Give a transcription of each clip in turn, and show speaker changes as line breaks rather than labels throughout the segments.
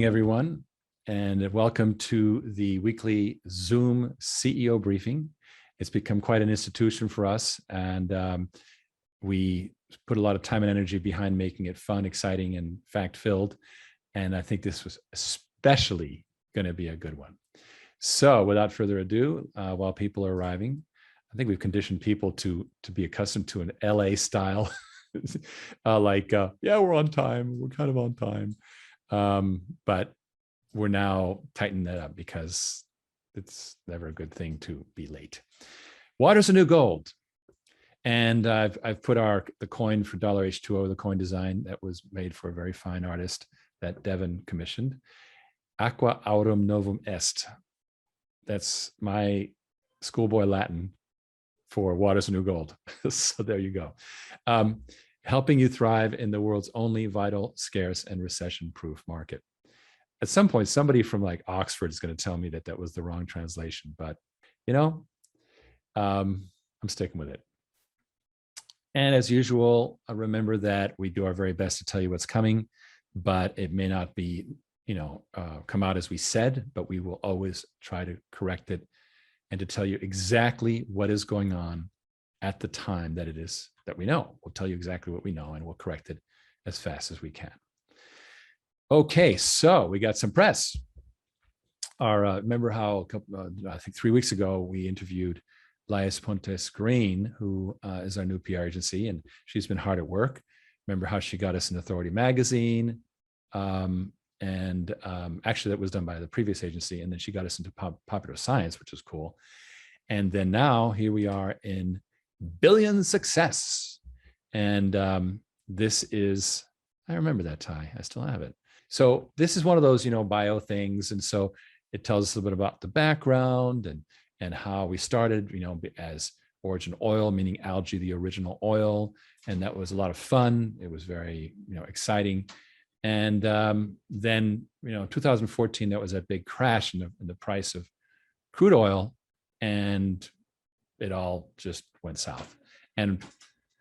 morning, everyone, and welcome to the weekly Zoom CEO briefing. It's become quite an institution for us, and we put a lot of time and energy behind making it fun, exciting, and fact-filled. And I think this was especially going to be a good one. So without further ado, while people are arriving, I think we've conditioned people to be accustomed to an LA style, yeah, we're on time. We're kind of on time. But we're now tightening that up because it's never a good thing to be late. Water's the new gold. And I've put the coin for $H2O, the coin design that was made for a very fine artist that Devin commissioned. Aqua aurum novum est. That's my schoolboy Latin for water's the new gold. So there you go. Helping you thrive in the world's only vital, scarce, and recession-proof market. At some point, somebody from like Oxford is going to tell me that that was the wrong translation, but I'm sticking with it. And as usual, remember that we do our very best to tell you what's coming, but it may not be, come out as we said, but we will always try to correct it and to tell you exactly what is going on at the time that it is that we know. We'll tell you exactly what we know and we'll correct it as fast as we can. Okay, so we got some press. Remember how I think 3 weeks ago, we interviewed Lais Pontes Green, who is our new PR agency, and she's been hard at work. Remember how she got us in Authority Magazine, and actually that was done by the previous agency, and then she got us into Popular Science, which was cool. And then now here we are in Billion Success. And this is, I remember that tie, I still have it. So this is one of those, bio things. And so it tells us a little bit about the background and how we started, as Origin Oil, meaning algae, the original oil. And that was a lot of fun. It was very, exciting. And then, 2014, that was that big crash in the price of crude oil. And it all just went south. And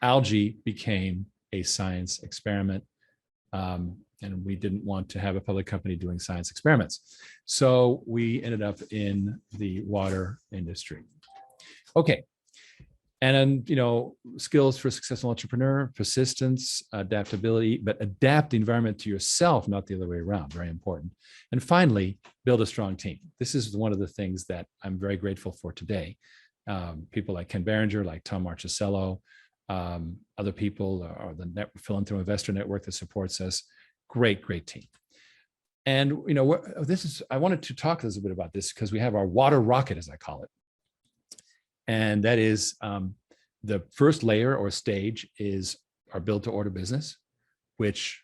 algae became a science experiment. And we didn't want to have a public company doing science experiments. So we ended up in the water industry. Okay. And then, skills for a successful entrepreneur, persistence, adaptability, but adapt the environment to yourself, not the other way around, very important. And finally, build a strong team. This is one of the things that I'm very grateful for today. People like Ken Berenger, like Tom Marchisello, other people, or the Philanthropic Investor Network that supports us. Great team. And, I wanted to talk a little bit about this because we have our water rocket, as I call it. And that is the first layer or stage is our build to order business, which,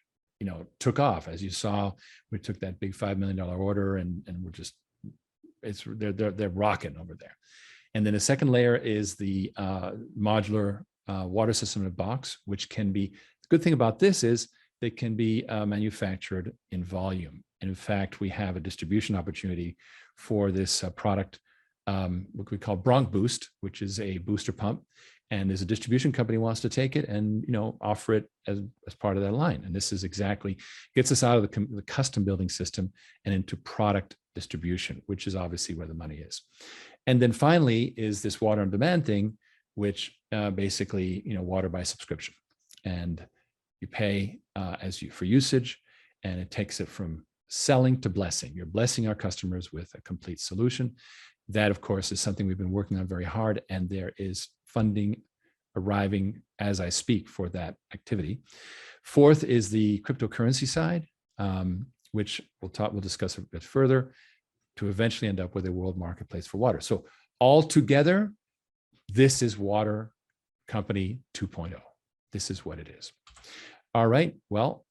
took off. As you saw, we took that big $5 million order and we're just, they're rocking over there. And then the second layer is the modular water system in a box, which can be, the good thing about this is they can be manufactured in volume. And in fact, we have a distribution opportunity for this product, what we call Bronc Boost, which is a booster pump. And there's a distribution company who wants to take it and offer it as part of their line. And this is exactly, gets us out of the custom building system and into product distribution, which is obviously where the money is. And then finally is this water on demand thing, which basically, water by subscription. And you pay for usage, and it takes it from selling to blessing. You're blessing our customers with a complete solution. That, of course, is something we've been working on very hard, and there is funding arriving as I speak for that activity. Fourth is the cryptocurrency side, which we'll discuss a bit further to eventually end up with a world marketplace for water. So all together, this is Water Company 2.0. This is what it is. All right. Well,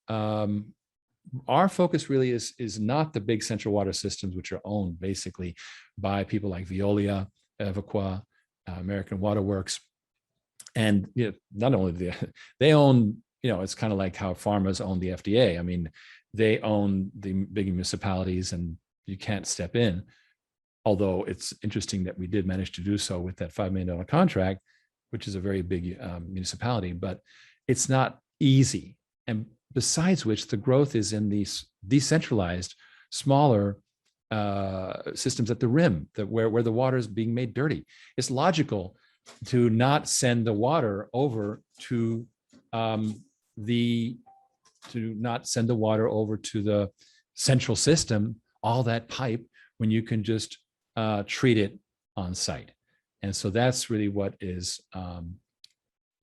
our focus really is not the big central water systems, which are owned basically by people like Veolia, Evoqua, American Water Works. And not only they own, it's kind of like how farmers own the FDA. I mean, they own the big municipalities and you can't step in. Although it's interesting that we did manage to do so with that $5 million contract, which is a very big municipality, but it's not easy. And besides which, the growth is in these decentralized smaller systems at the rim where the water is being made dirty. It's logical to not send the water over to the central system, all that pipe, when you can just treat it on site. And so that's really what is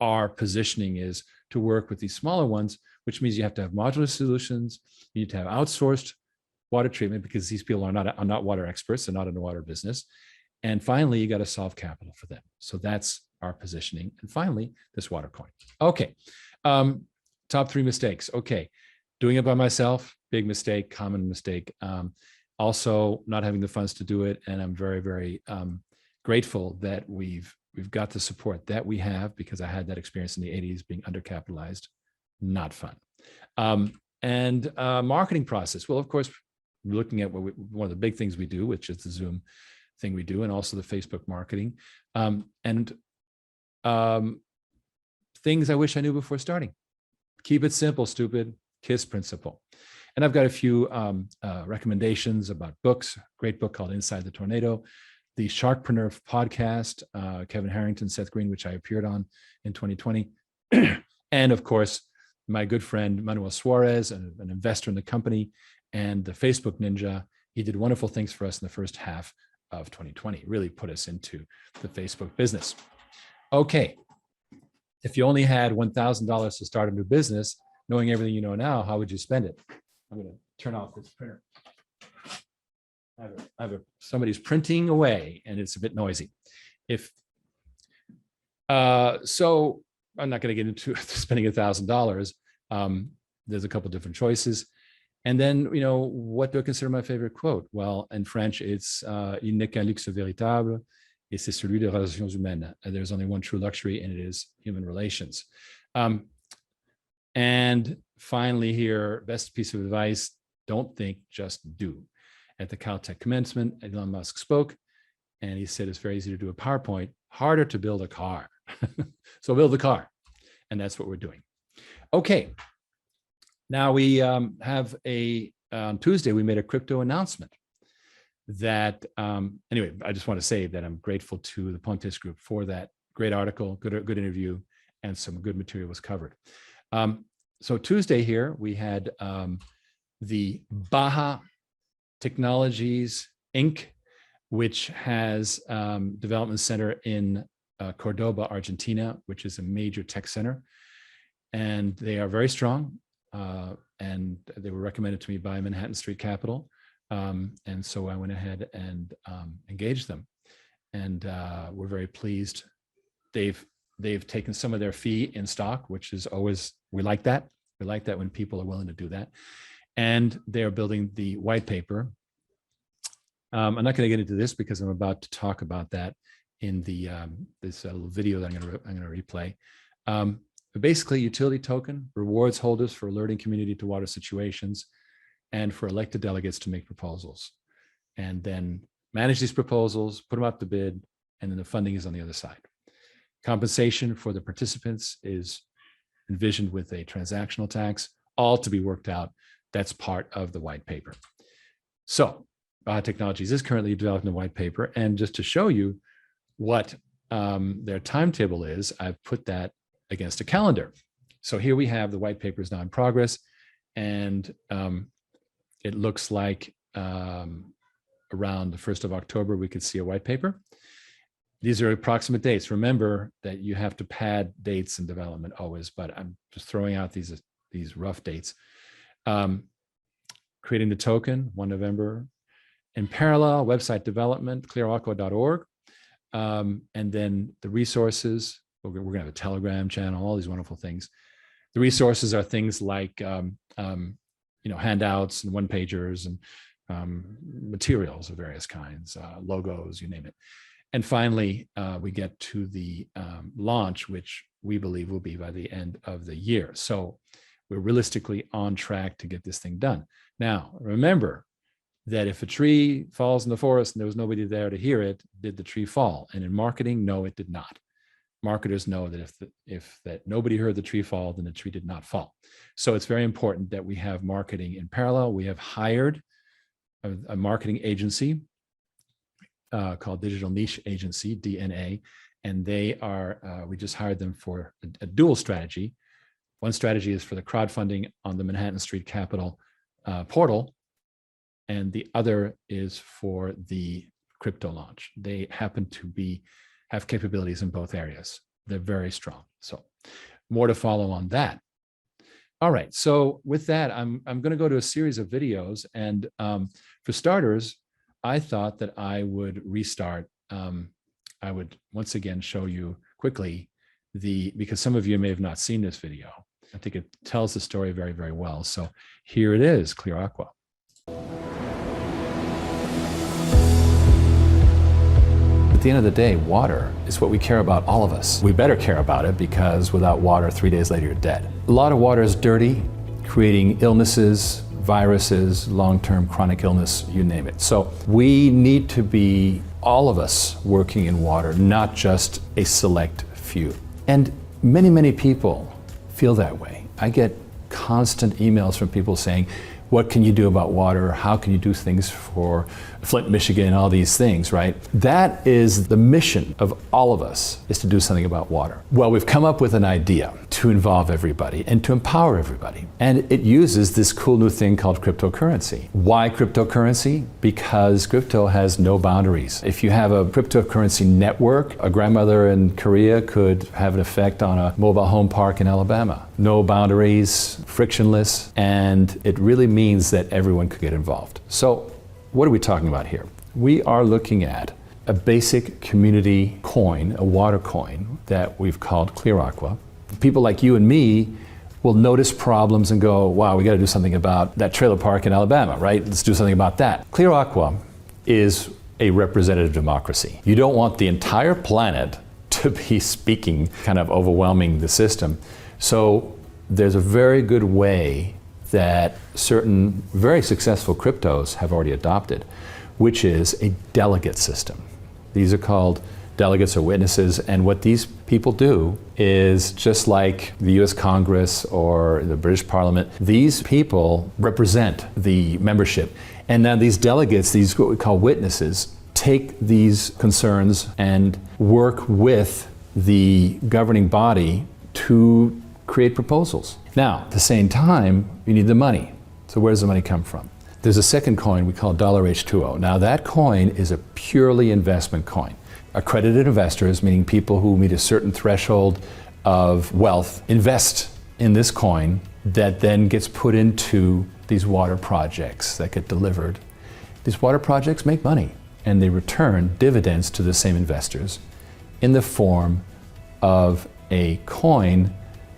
our positioning, is to work with these smaller ones, which means you have to have modular solutions. You need to have outsourced water treatment, because these people are not water experts. They're not in the water business. And finally, you got to solve capital for them. So that's our positioning. And finally, this water coin. Okay. Top 3 mistakes. Okay. Doing it by myself, big mistake, common mistake. Also not having the funds to do it. And I'm very, very grateful that we've got the support that we have, because I had that experience in the 80s being undercapitalized. Not fun. And marketing process. Well, of course, we're looking at one of the big things we do, which is the Zoom thing we do, and also the Facebook marketing. Things I wish I knew before starting. Keep it simple, stupid. KISS principle. And I've got a few recommendations about books. Great book called Inside the Tornado. The Sharkpreneur podcast, Kevin Harrington, Seth Green, which I appeared on in 2020. And of course, my good friend, Manuel Suarez, an investor in the company, and the Facebook Ninja. He did wonderful things for us in the first half of 2020, really put us into the Facebook business. Okay. If you only had $1,000 to start a new business, knowing everything you know now, how would you spend it? I'm going to turn off this printer. Somebody's printing away and it's a bit noisy. So I'm not going to get into spending $1,000. There's a couple different choices. And then, what do I consider my favorite quote? Well, in French, it's Il n'est qu'un luxe véritable, et c'est celui des relations humaines. And there's only one true luxury, and it is human relations. And finally here, best piece of advice, don't think, just do. At the Caltech commencement, Elon Musk spoke, and he said it's very easy to do a PowerPoint, harder to build a car. So build the car. And that's what we're doing. Okay. Now we have on Tuesday, we made a crypto announcement that, anyway, I just want to say that I'm grateful to the Pondster group for that great article, good interview, and some good material was covered. So Tuesday here, we had the Baja Technologies, Inc., which has development center in Cordoba, Argentina, which is a major tech center. And they are very strong. And they were recommended to me by Manhattan Street Capital. And so I went ahead and engaged them. And we're very pleased. They've taken some of their fee in stock, which is always, we like that. We like that when people are willing to do that. And they are building the white paper. I'm not going to get into this because I'm about to talk about that in the this little video that I'm going to replay. But basically, utility token rewards holders for alerting community to water situations and for elected delegates to make proposals, and then manage these proposals, put them out to bid, and then the funding is on the other side. Compensation for the participants is envisioned with a transactional tax, all to be worked out. That's part of the white paper. So Baja Technologies is currently developing the white paper. And just to show you what their timetable is, I've put that against a calendar. So here we have the white paper is now in progress. And it looks like around the 1st of October, we could see a white paper. These are approximate dates. Remember that you have to pad dates in development always, but I'm just throwing out these rough dates. Creating the token, 1 November. In parallel, website development, clearaqua.org. And then the resources, we're going to have a Telegram channel, all these wonderful things. The resources are things like, handouts and one-pagers and materials of various kinds, logos, you name it. And finally, we get to the launch, which we believe will be by the end of the year. So we're realistically on track to get this thing done. Now, remember that if a tree falls in the forest and there was nobody there to hear it, did the tree fall? And in marketing, no, it did not. Marketers know that if nobody heard the tree fall, then the tree did not fall. So it's very important that we have marketing in parallel. We have hired a marketing agency called Digital Niche Agency, DNA. And they are, we just hired them for a dual strategy. One strategy is for the crowdfunding on the Manhattan Street Capital portal, and the other is for the crypto launch. They happen to have capabilities in both areas. They're very strong. So more to follow on that. All right. So with that, I'm going to go to a series of videos. And for starters, I thought that I would restart. I would once again show you quickly because some of you may have not seen this video. I think it tells the story very, very well. So here it is, Clear Aqua. At the end of the day, water is what we care about, all of us. We better care about it because without water, 3 days later, you're dead. A lot of water is dirty, creating illnesses, viruses, long-term chronic illness, you name it. So we need to be, all of us, working in water, not just a select few. And many, many people feel that way. I get constant emails from people saying, what can you do about water? How can you do things for Flint, Michigan, all these things, right? That is the mission of all of us, is to do something about water. Well, we've come up with an idea to involve everybody and to empower everybody. And it uses this cool new thing called cryptocurrency. Why cryptocurrency? Because crypto has no boundaries. If you have a cryptocurrency network, a grandmother in Korea could have an effect on a mobile home park in Alabama. No boundaries, frictionless, and it really means that everyone could get involved. So what are we talking about here? We are looking at a basic community coin, a water coin that we've called Clear Aqua. People like you and me will notice problems and go, wow, we got to do something about that trailer park in Alabama, right? Let's do something about that. Clear Aqua is a representative democracy. You don't want the entire planet to be speaking, kind of overwhelming the system. So there's a very good way that certain very successful cryptos have already adopted, which is a delegate system. These are called delegates or witnesses, and what these people do is just like the US Congress or the British Parliament, these people represent the membership. And now these delegates, these what we call witnesses, take these concerns and work with the governing body to create proposals. Now, at the same time, you need the money. So where does the money come from? There's a second coin we call $H2O. Now that coin is a purely investment coin. Accredited investors, meaning people who meet a certain threshold of wealth, invest in this coin that then gets put into these water projects that get delivered. These water projects make money and they return dividends to the same investors in the form of a coin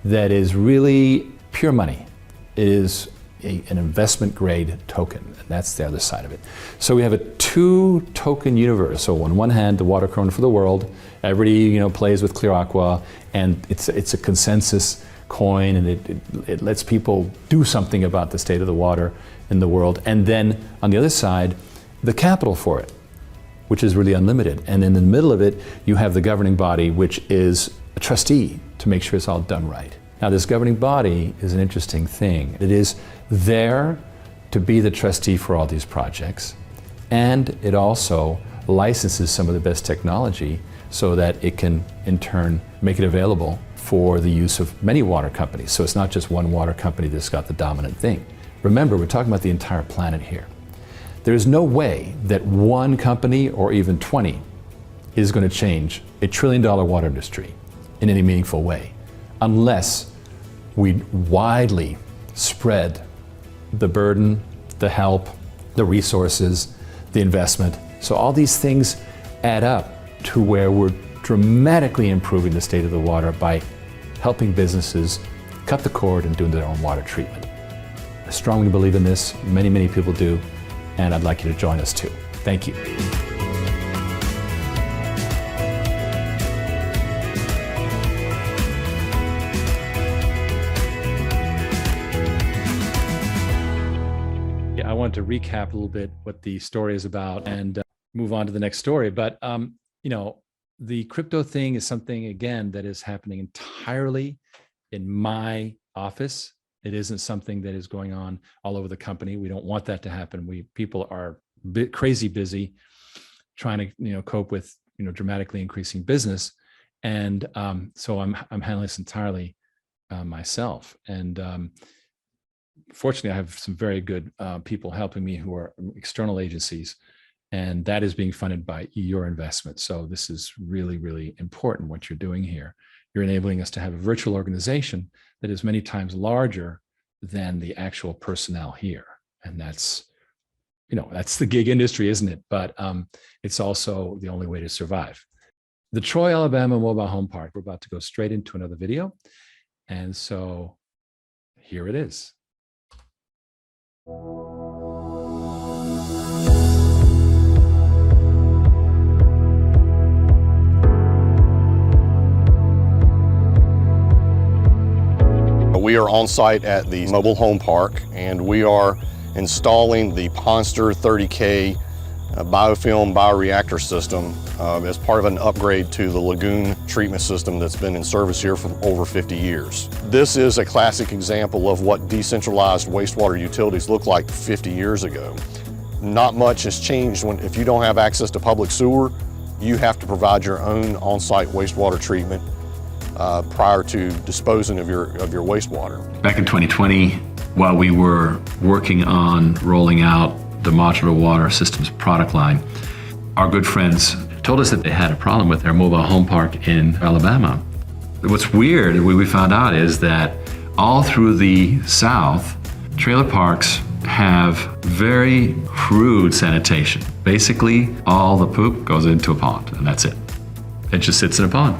that is really pure money. It is an investment grade token, and that's the other side of it. So we have a two token universe. So on one hand, the water coin for the world, everybody plays with Clear Aqua, and it's a consensus coin, and it lets people do something about the state of the water in the world. And then on the other side, the capital for it, which is really unlimited. And in the middle of it, you have the governing body, which is a trustee to make sure it's all done right. Now, this governing body is an interesting thing. It is there to be the trustee for all these projects, and it also licenses some of the best technology so that it can, in turn, make it available for the use of many water companies. So it's not just one water company that's got the dominant thing. Remember, we're talking about the entire planet here. There is no way that one company or even 20 is going to change a $1 trillion water industry in any meaningful way, unless we widely spread the burden, the help, the resources, the investment. So all these things add up to where we're dramatically improving the state of the water by helping businesses cut the cord and doing their own water treatment. I strongly believe in this. Many, many people do, and I'd like you to join us too. Thank you. I want to recap a little bit what the story is about and move on to the next story. But, the crypto thing is something, again, that is happening entirely in my office. It isn't something that is going on all over the company. We don't want that to happen. People are crazy busy trying to cope with dramatically increasing business, and so I'm handling this entirely myself. And fortunately, I have some very good people helping me who are external agencies, and that is being funded by your investment. So this is really, really important what you're doing here. You're enabling us to have a virtual organization that is many times larger than the actual personnel here. And that's the gig industry, isn't it? But it's also the only way to survive. The Troy, Alabama Mobile Home Park, we're about to go straight into another video. And so here it is.
We are on site at the mobile home park, and we are installing the Pondster 30K biofilm bioreactor system as part of an upgrade to the lagoon treatment system that's been in service here for over 50 years. This is a classic example of what decentralized wastewater utilities looked like 50 years ago. Not much has changed. If you don't have access to public sewer, you have to provide your own on-site wastewater treatment prior to disposing of your wastewater.
Back in 2020, while we were working on rolling out the modular water systems product line, our good friends told us that they had a problem with their mobile home park in Alabama. What's weird, what we found out, is that all through the South, trailer parks have very crude sanitation. Basically, all the poop goes into a pond, and that's it. It just sits in a pond.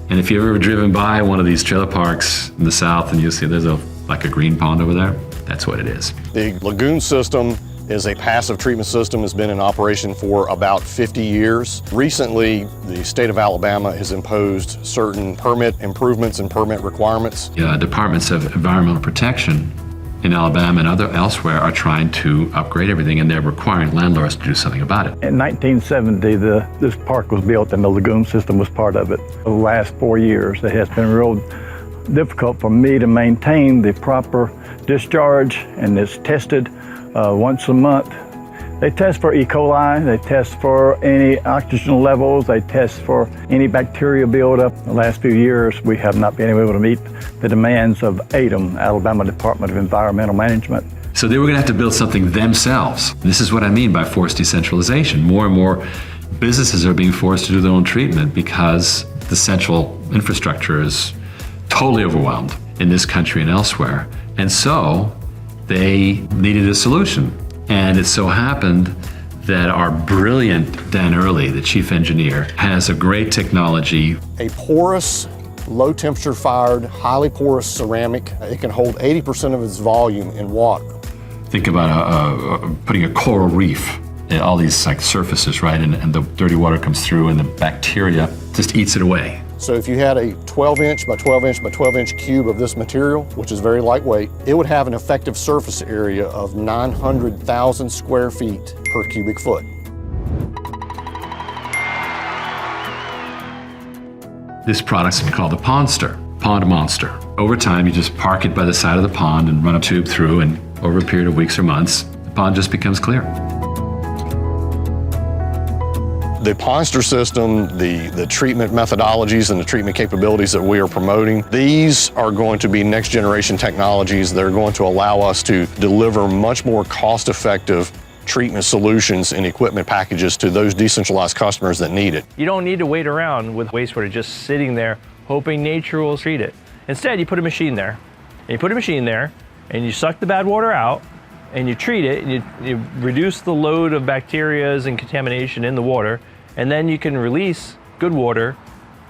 And if you've ever driven by one of these trailer parks in the South and you see there's like a green pond over there, that's what it is.
The lagoon system is a passive treatment system. It's been in operation for about 50 years. Recently, the state of Alabama has imposed certain permit improvements and permit requirements.
Departments of environmental protection in Alabama and elsewhere are trying to upgrade everything, and they're requiring landlords to do something about it.
In 1970, this park was built and the lagoon system was part of it. For the last 4 years, it has been real difficult for me to maintain the proper discharge, and it's tested once a month. They test for E. coli, they test for any oxygen levels, they test for any bacteria buildup. The last few years, we have not been able to meet the demands of ADEM, Alabama Department of Environmental Management.
So they were going to have to build something themselves. This is what I mean by forced decentralization. More and more businesses are being forced to do their own treatment because the central infrastructure is totally overwhelmed in this country and elsewhere. And so they needed a solution. And it so happened that our brilliant Dan Early, the chief engineer, has a great technology.
A porous, low temperature fired, highly porous ceramic. It can hold 80% of its volume in water.
Think about putting a coral reef in all these like surfaces, right? And the dirty water comes through and the bacteria just eats it away.
So if you had a 12-inch by 12-inch by 12-inch cube of this material, which is very lightweight, it would have an effective surface area of 900,000 square feet per cubic foot.
This product's called the Pondster, Pond Monster. Over time, you just park it by the side of the pond and run a tube through, and over a period of weeks or months, the pond just becomes clear.
The Pondster system, the treatment methodologies and the treatment capabilities that we are promoting, these are going to be next generation technologies that are going to allow us to deliver much more cost-effective treatment solutions and equipment packages to those decentralized customers that need it.
You don't need to wait around with wastewater just sitting there hoping nature will treat it. Instead, you put a machine there, and you suck the bad water out, and you treat it, and you reduce the load of bacteria and contamination in the water, and then you can release good water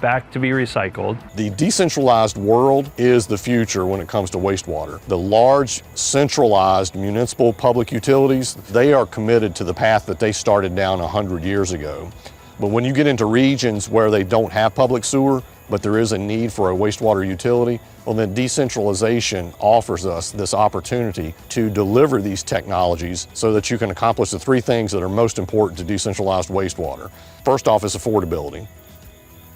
back to be recycled.
The decentralized world is the future when it comes to wastewater. The large, centralized municipal public utilities, they are committed to the path that they started down 100 years ago. But when you get into regions where they don't have public sewer, but there is a need for a wastewater utility, well then decentralization offers us this opportunity to deliver these technologies so that you can accomplish the three things that are most important to decentralized wastewater. First off is affordability.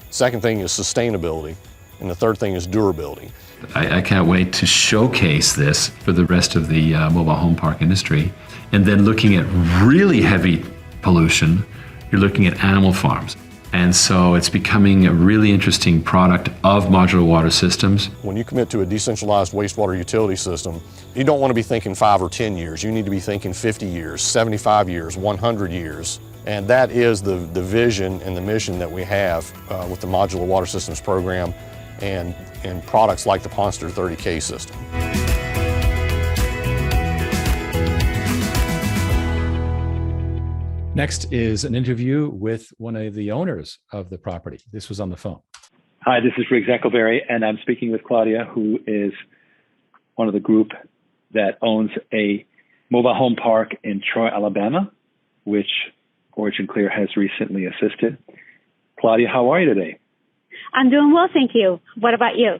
Second thing is sustainability. And the third thing is durability.
I can't wait to showcase this for the rest of the mobile home park industry. And then looking at really heavy pollution, you're looking at animal farms. And so it's becoming a really interesting product of modular water systems.
When you commit to a decentralized wastewater utility system, you don't want to be thinking 5 or 10 years. You need to be thinking 50 years, 75 years, 100 years. And that is the vision and the mission that we have with the Modular Water Systems program and products like the Pondster 30K system.
Next is an interview with one of the owners of the property. This was on the phone.
Hi, this is Rick Zeckelberry, and I'm speaking with Claudia, who is one of the group that owns a mobile home park in Troy, Alabama, which OriginClear has recently assisted. Claudia, how are you today?
I'm doing well, thank you. What about you?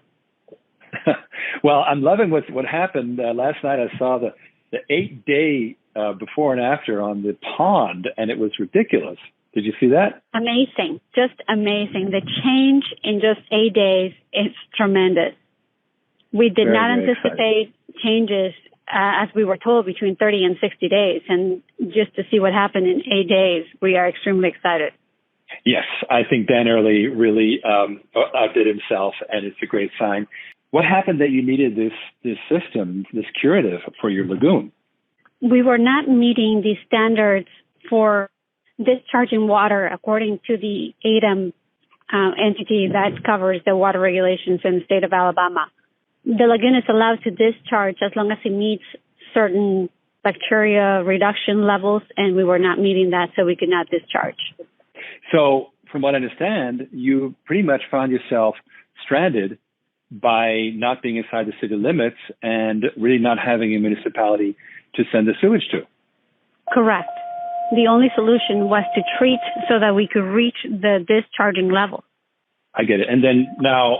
Well, I'm loving what happened last night. I saw the 8-day before and after on the pond, and it was ridiculous. Did you see that? Amazing,
just amazing. The change in just 8 days is tremendous. We did not anticipate changes as we were told between 30 and 60 days, and just to see what happened in 8 days, we are extremely excited.
Yes, I think Dan Early really outdid himself, and it's a great sign. What happened that you needed this system, this curative for your lagoon?
We were not meeting the standards for discharging water according to the ADAM entity that covers the water regulations in the state of Alabama. The lagoon is allowed to discharge as long as it meets certain bacteria reduction levels, and we were not meeting that, so we could not discharge.
So, from what I understand, you pretty much found yourself stranded by not being inside the city limits and really not having a municipality to send the sewage to.
Correct. The only solution was to treat so that we could reach the discharging level.
I get it. And then now,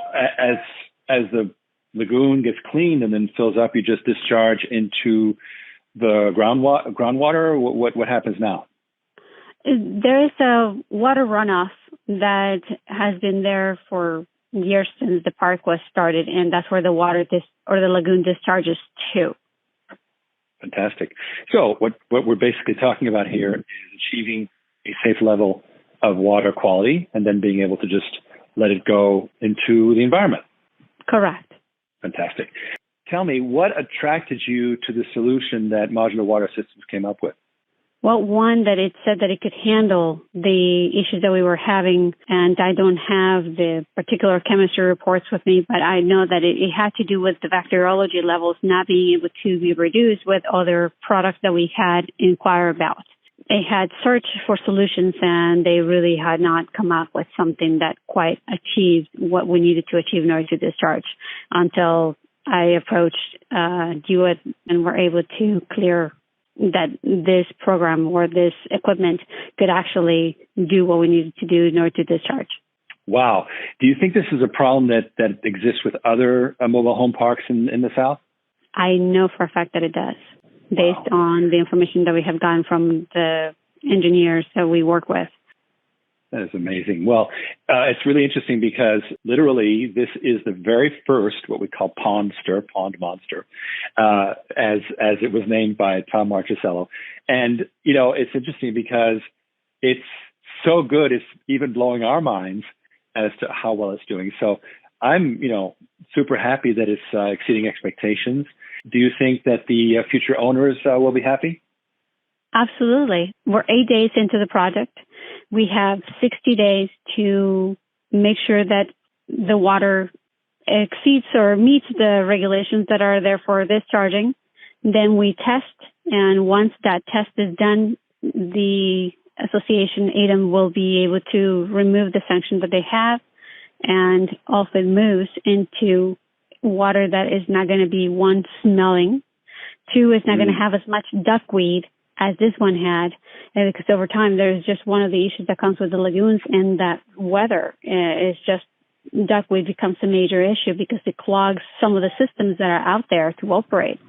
as the lagoon gets cleaned and then fills up, you just discharge into the groundwater. What happens now?
There is a water runoff that has been there for years since the park was started, and that's where the water the lagoon discharges to.
Fantastic. So what we're basically talking about here is achieving a safe level of water quality and then being able to just let it go into the environment.
Correct.
Fantastic. Tell me, what attracted you to the solution that Modular Water Systems came up with?
Well, one, that it said that it could handle the issues that we were having, and I don't have the particular chemistry reports with me, but I know that it had to do with the bacteriology levels not being able to be reduced with other products that we had inquired about. They had searched for solutions, and they really had not come up with something that quite achieved what we needed to achieve in order to discharge until I approached Dewitt and were able to clear that this program or this equipment could actually do what we needed to do in order to discharge.
Wow. Do you think this is a problem that exists with other mobile home parks in the South?
I know for a fact that it does, based on the information that we have gotten from the engineers that we work with.
That is amazing. Well, it's really interesting because literally this is the very first, what we call Pondster, Pond Monster, as it was named by Tom Marchisello. And, you know, it's interesting because it's so good, it's even blowing our minds as to how well it's doing. So I'm, super happy that it's exceeding expectations. Do you think that the future owners will be happy?
Absolutely. We're 8 days into the project. We have 60 days to make sure that the water exceeds or meets the regulations that are there for discharging. Then we test, and once that test is done, the association, ADAM, will be able to remove the sanctions that they have, and also it moves into water that is not going to be, one, smelling, two, it's not going to have as much duckweed as this one had, because over time there's just one of the issues that comes with the lagoons, and that weather is just duckweed becomes a major issue because it clogs some of the systems that are out there to operate.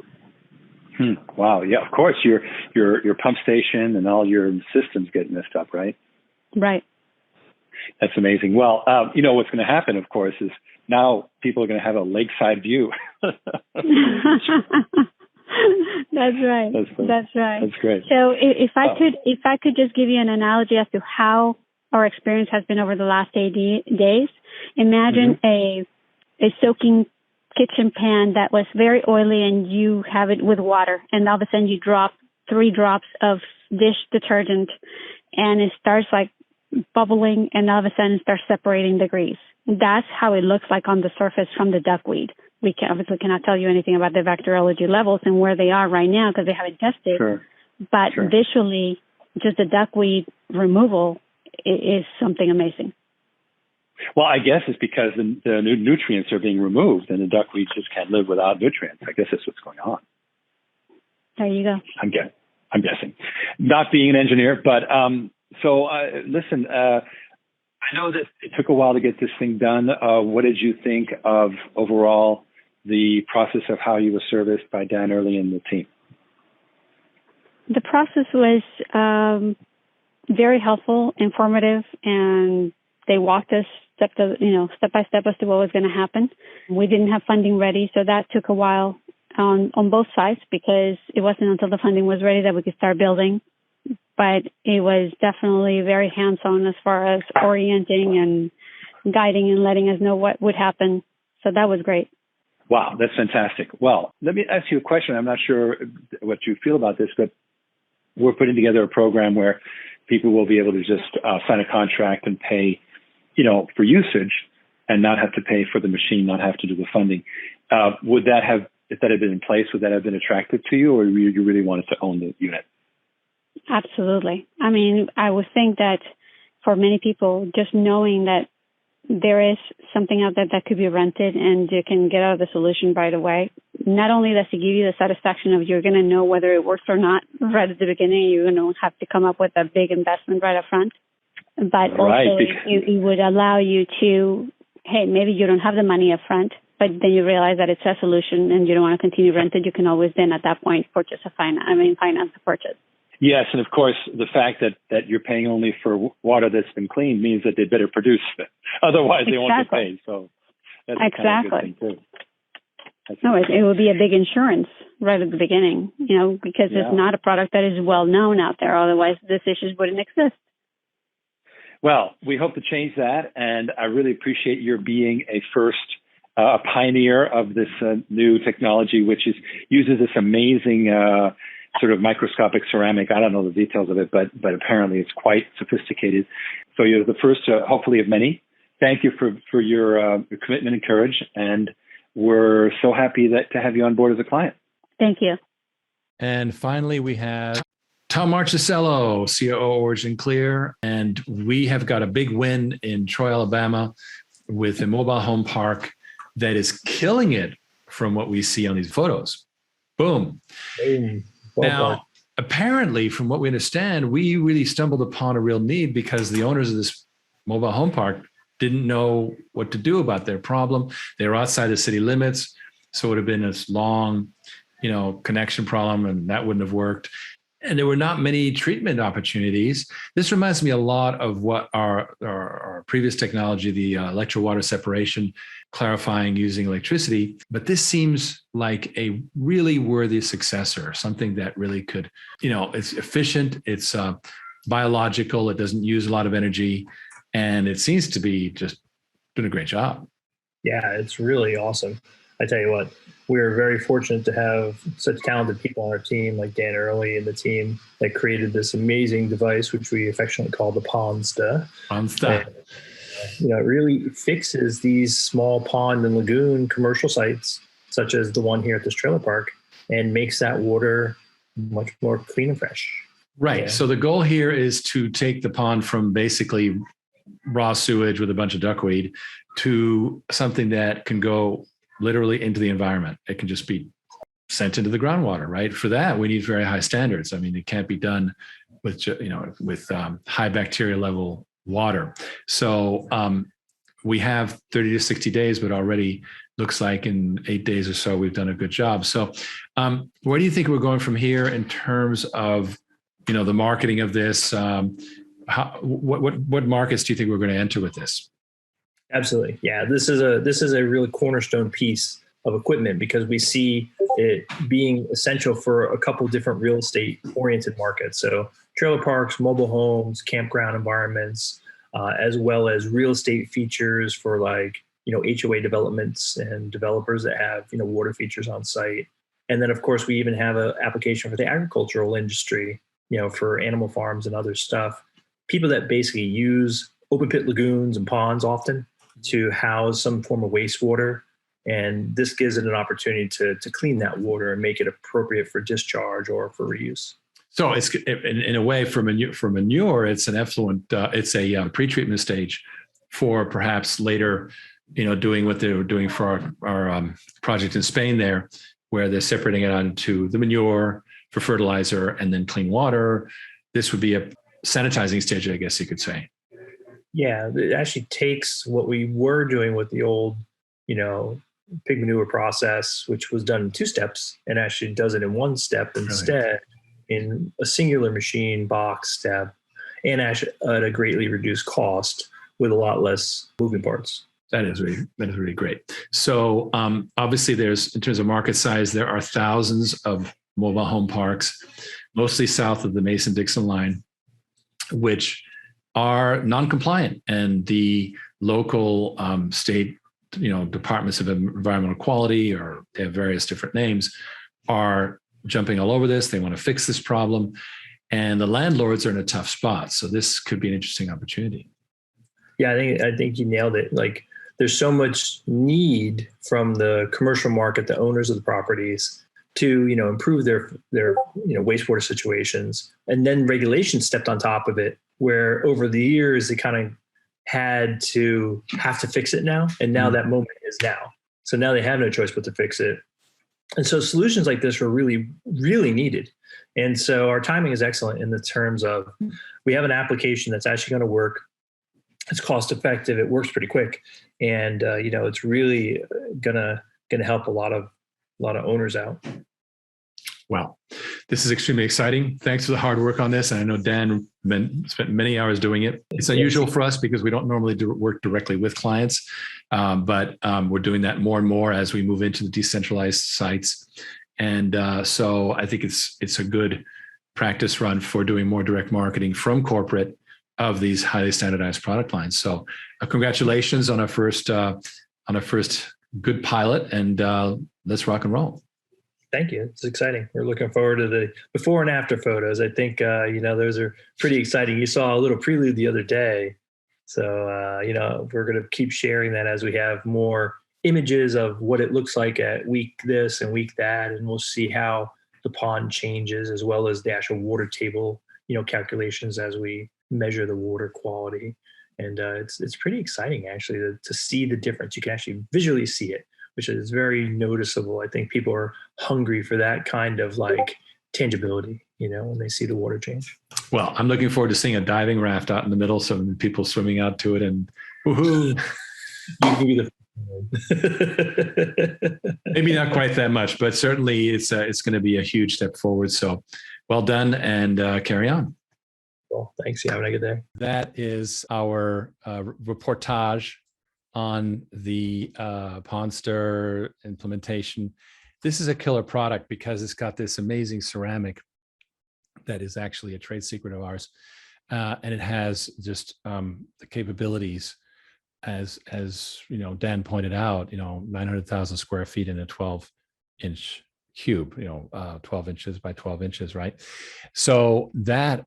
Wow, yeah, of course your pump station and all your systems get messed up, right?
Right.
That's amazing. Well, what's going to happen, of course, is now people are going to have a lakeside view.
That's right. That's right.
That's great.
So if I could just give you an analogy as to how our experience has been over the last 80 days, imagine a soaking kitchen pan that was very oily and you have it with water, and all of a sudden you drop 3 drops of dish detergent and it starts like bubbling, and all of a sudden it starts separating the grease. That's how it looks like on the surface from the duckweed. We obviously cannot tell you anything about the bacteriology levels and where they are right now because they haven't tested.
Sure.
But visually, just the duckweed removal is something amazing.
Well, I guess it's because the nutrients are being removed, and the duckweed just can't live without nutrients. I guess that's what's going on.
There you go.
I'm guessing. Not being an engineer, but listen. I know that it took a while to get this thing done. What did you think of overall the process of how you were serviced by Dan Early and the team?
The process was very helpful, informative, and they walked us step by step as to what was going to happen. We didn't have funding ready, so that took a while on both sides because it wasn't until the funding was ready that we could start building. But it was definitely very hands-on as far as orienting and guiding and letting us know what would happen. So that was great.
Wow, that's fantastic. Well, let me ask you a question. I'm not sure what you feel about this, but we're putting together a program where people will be able to just sign a contract and pay, for usage and not have to pay for the machine, not have to do the funding. Would that have, if that had been in place, would that have been attractive to you, or you really wanted to own the unit?
Absolutely. I mean, I would think that for many people, just knowing that there is something out there that could be rented and you can get out of the solution right away, not only does it give you the satisfaction of you're going to know whether it works or not right at the beginning, you're going to have to come up with a big investment right up front, but also it would allow you to, hey, maybe you don't have the money up front, but then you realize that it's a solution and you don't want to continue rented. You can always then at that point finance the purchase.
Yes, and of course, the fact that you're paying only for water that's been cleaned means that they better produce it. Otherwise, they won't get paid. So that's kind of a good thing, too.
It would be a big insurance right at the beginning, because it's not a product that is well known out there. Otherwise, these issues wouldn't exist.
Well, we hope to change that, and I really appreciate your being a pioneer of this new technology, which uses this amazing sort of microscopic ceramic. I don't know the details of it, but apparently it's quite sophisticated. So you're the first, hopefully, of many. Thank you for your commitment and courage, and we're so happy to have you on board as a client.
Thank you.
And finally, we have Tom Marchicello, COO OriginClear, and we have got a big win in Troy, Alabama, with a mobile home park that is killing it from what we see on these photos. Boom. Now, apparently, from what we understand, we really stumbled upon a real need because the owners of this mobile home park didn't know what to do about their problem. They were outside the city limits, so it would have been this long, connection problem, and that wouldn't have worked. And there were not many treatment opportunities. This reminds me a lot of what our previous technology, the electro-water separation, clarifying using electricity. But this seems like a really worthy successor, something that really could, it's efficient, it's biological, it doesn't use a lot of energy, and it seems to be just doing a great job.
Yeah, it's really awesome. I tell you what, we're very fortunate to have such talented people on our team, like Dan Early and the team that created this amazing device, which we affectionately call the Pondster. It really fixes these small pond and lagoon commercial sites, such as the one here at this trailer park, and makes that water much more clean and fresh.
Right. Yeah. So the goal here is to take the pond from basically raw sewage with a bunch of duckweed to something that can go literally into the environment. It can just be sent into the groundwater, right? For that, we need very high standards. I mean, it can't be done with high bacteria level water. So we have 30 to 60 days, but already looks like in 8 days or so, we've done a good job. So where do you think we're going from here in terms of, the marketing of this? What markets do you think we're going to enter with this?
Absolutely. Yeah. This is a really cornerstone piece of equipment because we see it being essential for a couple different real estate oriented markets. So trailer parks, mobile homes, campground environments, as well as real estate features for like, HOA developments and developers that have, water features on site. And then of course we even have an application for the agricultural industry, for animal farms and other stuff. People that basically use open pit lagoons and ponds often to house some form of wastewater. And this gives it an opportunity to clean that water and make it appropriate for discharge or for reuse.
So it's in a way for manure, it's an effluent, it's a pretreatment stage for perhaps later, doing what they were doing for our project in Spain there, where they're separating it onto the manure for fertilizer and then clean water. This would be a sanitizing stage, I guess you could say.
Yeah, it actually takes what we were doing with the old, pig manure process, which was done in 2 steps, and actually does it in 1 step instead, in a singular machine box step, and actually at a greatly reduced cost with a lot less moving parts.
That is really great. So obviously there's, in terms of market size, there are thousands of mobile home parks, mostly south of the Mason-Dixon line, which are non-compliant, and the local state, departments of environmental quality, or they have various different names, are jumping all over this. They want to fix this problem, and the landlords are in a tough spot. So this could be an interesting opportunity.
Yeah, I think you nailed it. Like, there's so much need from the commercial market, the owners of the properties, to improve their wastewater situations, and then regulation stepped on top of it, where over the years they kind of have to fix it now, and now that moment is now. So now they have no choice but to fix it, and so solutions like this are really, really needed. And so our timing is excellent in the terms of we have an application that's actually going to work. It's cost effective. It works pretty quick, and it's really gonna help a lot of owners out.
Wow, this is extremely exciting. Thanks for the hard work on this. And I know Dan spent many hours doing it. It's unusual for us because we don't normally work directly with clients, but we're doing that more and more as we move into the decentralized sites. And so I think it's a good practice run for doing more direct marketing from corporate of these highly standardized product lines. So congratulations on our first good pilot, and let's rock and roll.
Thank you. It's exciting. We're looking forward to the before and after photos. I think, those are pretty exciting. You saw a little prelude the other day. So, we're going to keep sharing that as we have more images of what it looks like at week this and week that. And we'll see how the pond changes, as well as the actual water table, calculations as we measure the water quality. And it's pretty exciting, actually, to see the difference. You can actually visually see it, which is very noticeable. I think people are hungry for that kind of like tangibility, when they see the water change.
Well, I'm looking forward to seeing a diving raft out in the middle, so people swimming out to it, and woohoo.
You can be the
maybe not quite that much, but certainly it's going to be a huge step forward. So well done, and carry on.
Well, thanks. You have a good day.
That is our reportage on the Pondster implementation. This is a killer product because it's got this amazing ceramic that is actually a trade secret of ours, and it has just the capabilities, as Dan pointed out, 900,000 square feet in a 12-inch cube, 12 inches by 12 inches, right? So that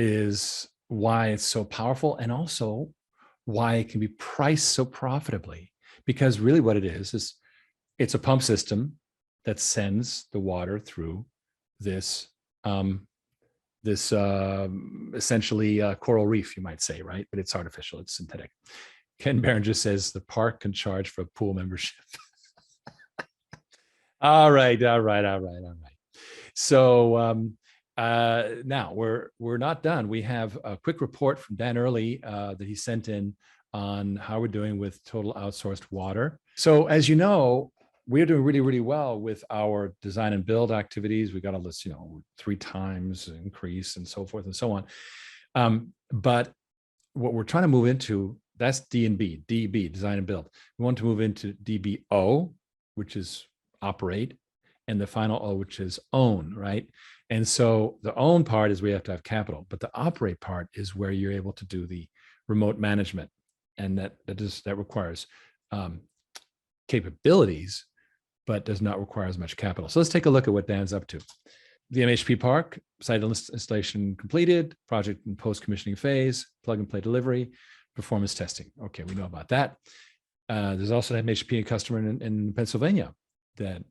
is why it's so powerful, and also why it can be priced so profitably, because really what it is it's a pump system that sends the water through this essentially coral reef, you might say, right? But it's artificial, it's synthetic. Ken Berenger says the park can charge for a pool membership. All right. So now we're not done. We have a quick report from Dan Early that he sent in on how we're doing with total outsourced water. So as you know, we're doing really, really well with our design and build activities. We got a list, 3 times increase and so forth and so on. But what we're trying to move into that's D and B, DB, design and build. We want to move into DBO, which is operate, and the final O, which is own, right? And so the own part is we have to have capital, but the operate part is where you're able to do the remote management, and that requires capabilities, but does not require as much capital. So let's take a look at what Dan's up to. The MHP Park, site installation completed, project in post-commissioning phase, plug and play delivery, performance testing. Okay, we know about that. There's also an MHP customer in Pennsylvania that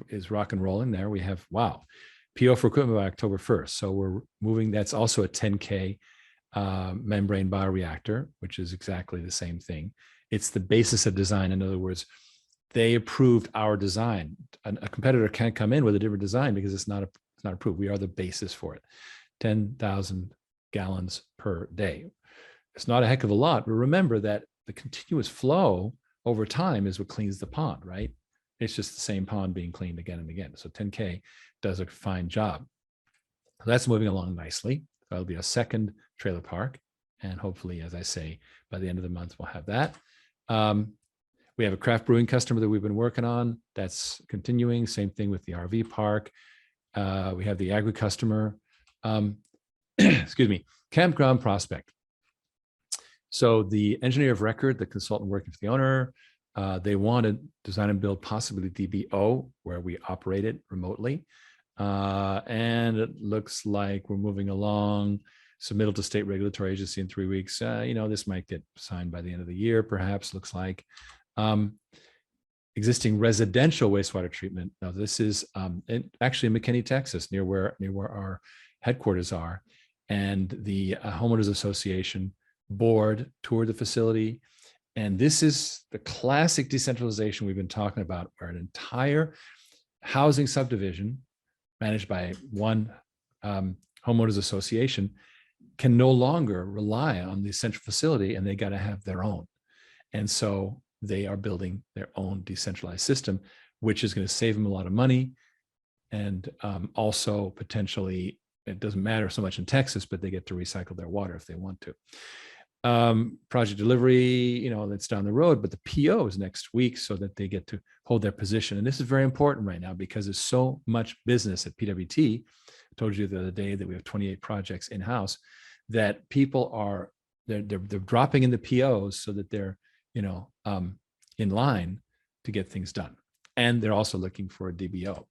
is rock and rolling there. We have, wow, PO for equipment by October 1st. So we're moving, that's also a 10K membrane bioreactor, which is exactly the same thing. It's the basis of design. In other words, they approved our design. A competitor can't come in with a different design because it's not approved. We are the basis for it. 10,000 gallons per day. It's not a heck of a lot, but remember that the continuous flow over time is what cleans the pond, right? It's just the same pond being cleaned again and again. So 10K does a fine job. So that's moving along nicely. That'll be a second trailer park. And hopefully, as I say, by the end of the month, we'll have that. We have a craft brewing customer that we've been working on. That's continuing. Same thing with the RV park. We have the agri customer. Excuse me, campground prospect. So the engineer of record, the consultant working for the owner, they wanted design and build possibly DBO, where we operate it remotely. And it looks like we're moving along. Submittal to state regulatory agency in 3 weeks. This might get signed by the end of the year, perhaps, looks like. Existing residential wastewater treatment. Now, this is actually in McKinney, Texas, near where our headquarters are. And the Homeowners Association board toured the facility. And this is the classic decentralization we've been talking about, where an entire housing subdivision managed by one homeowners association can no longer rely on the central facility, and they got to have their own. And so they are building their own decentralized system, which is going to save them a lot of money. And also potentially, it doesn't matter so much in Texas, but they get to recycle their water if they want to. Project delivery, that's down the road, but the PO is next week so that they get to hold their position. And this is very important right now because there's so much business at PWT. I told you the other day that we have 28 projects in-house that people are, they're dropping in the POs so that they're, in line to get things done. And they're also looking for a DBO.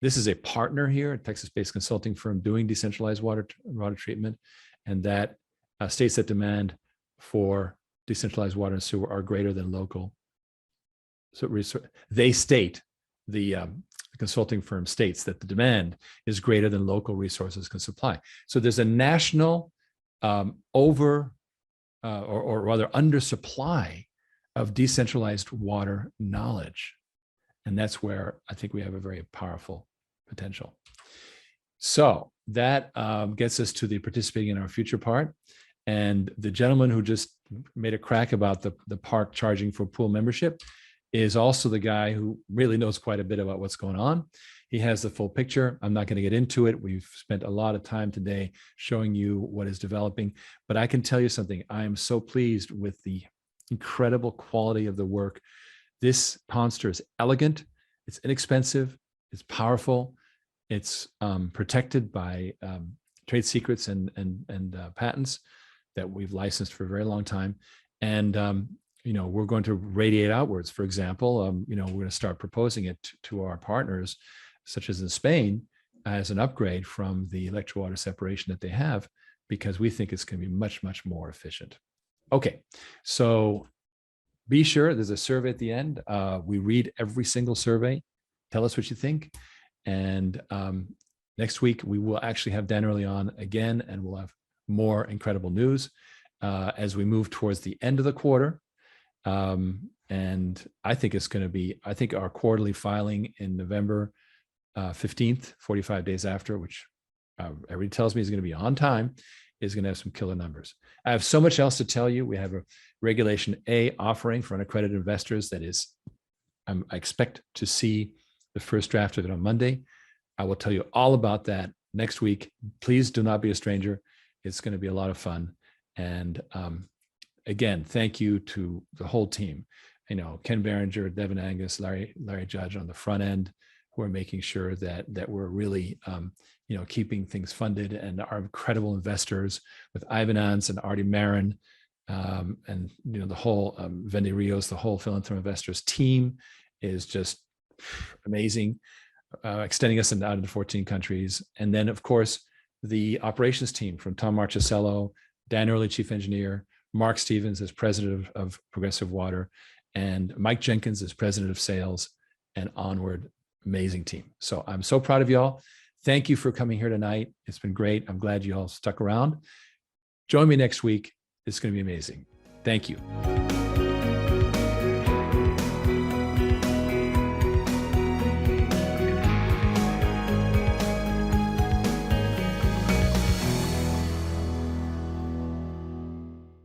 This is a partner here, a Texas-based consulting firm doing decentralized water treatment, and that states that demand for decentralized water and sewer are greater than local. So they state, the consulting firm states that the demand is greater than local resources can supply. So there's a national or rather undersupply of decentralized water knowledge. And that's where I think we have a very powerful potential. So that gets us to the participating in our future part. And the gentleman who just made a crack about the park charging for pool membership is also the guy who really knows quite a bit about what's going on. He has the full picture. I'm not going to get into it. We've spent a lot of time today showing you what is developing, but I can tell you something. I am so pleased with the incredible quality of the work. This Pondster is elegant, it's inexpensive, it's powerful, it's protected by trade secrets and patents that we've licensed for a very long time. And we're going to radiate outwards. For example, we're going to start proposing it to our partners, such as in Spain, as an upgrade from the electric water separation that they have, because we think it's going to be much, much more efficient. Okay, so be sure there's a survey at the end. We read every single survey. Tell us what you think. And next week, we will actually have Dan Early on again, and we'll have more incredible news as we move towards the end of the quarter. And I think it's going to be, I think our quarterly filing in November 15th, 45 days after, which everybody tells me is going to be on time, is going to have some killer numbers. I have so much else to tell you. We have a Regulation A offering for unaccredited investors that is, I expect to see the first draft of it on Monday. I will tell you all about that next week. Please do not be a stranger. It's going to be a lot of fun. And again, thank you to the whole team. Ken Berenger, Devin Angus, Larry Judge on the front end, who are making sure that we're really keeping things funded, and our incredible investors with Ivan Ans and Artie Marin, and the whole Vendy Rios, the whole Philanthropy Investors team is just amazing, extending us out into 14 countries. And then, of course, the operations team from Tom Marchisello, Dan Early, chief engineer, Mark Stevens as president of Progressive Water, and Mike Jenkins as president of sales, and Onward. Amazing team. So I'm so proud of y'all. Thank you for coming here tonight. It's been great. I'm glad you all stuck around. Join me next week. It's going to be amazing. Thank you.